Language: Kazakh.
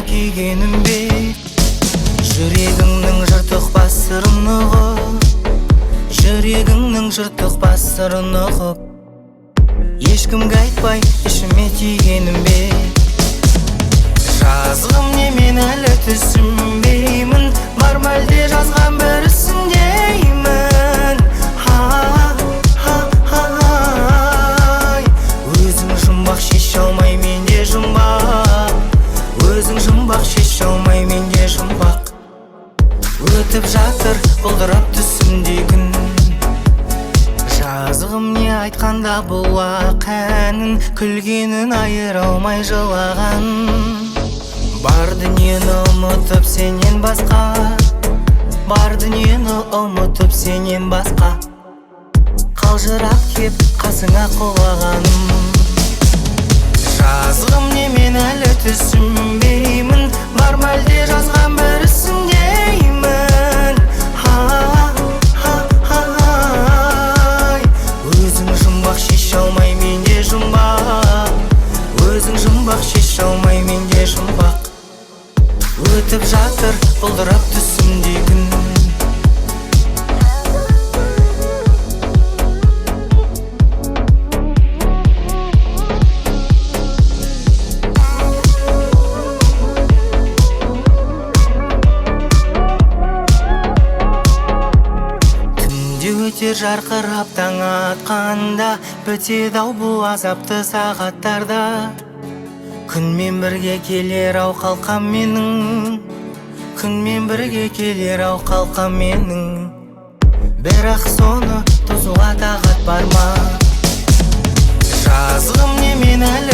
күйгенім бе? Жүрегіңнің жыртық бас сырын ұғып, жүрегіңнің жыртық бас сырын ұғып, ешкімге айтпай ішіме түйгенім бе? Жазғым не, мен әлі түсінбеймін, бар ма әлде жазған бірісін деймін. Өзің жұмбақ шеше алмай менде жұмбақ, өзің жұмбақ шеше алмай менде жұмбақ. Өтіп жатыр бұлдырап түсімдей күн, жазғым не айтқанда бұл ақ әнін, күлгенін айыра алмай жылаған. Бар дүниені ұмытып сенен басқа, бар дүниені ұмытып сенен басқа, қалжырап кеп қасыңа құлағаным. Жазғым не, мен әлі түсінбеймін, бар ма әлде жазған бірісін деймін. Өзің жұмбақ шеше алмай менде жұмбақ, өзің жұмбақ шеше алмай менде жұмбақ. Өтіп жатыр бұлдырап түсімдей күн. Түнде өтер жарқырап таң атқанда, бітеді-ау бұл азапты сағаттарда. Күнмен бірге келер ау қалқам менің, күнмен бірге келер ау қалқам менің. Бірақ соны тозуға тағат бар ма? Жазғым не, мен әлі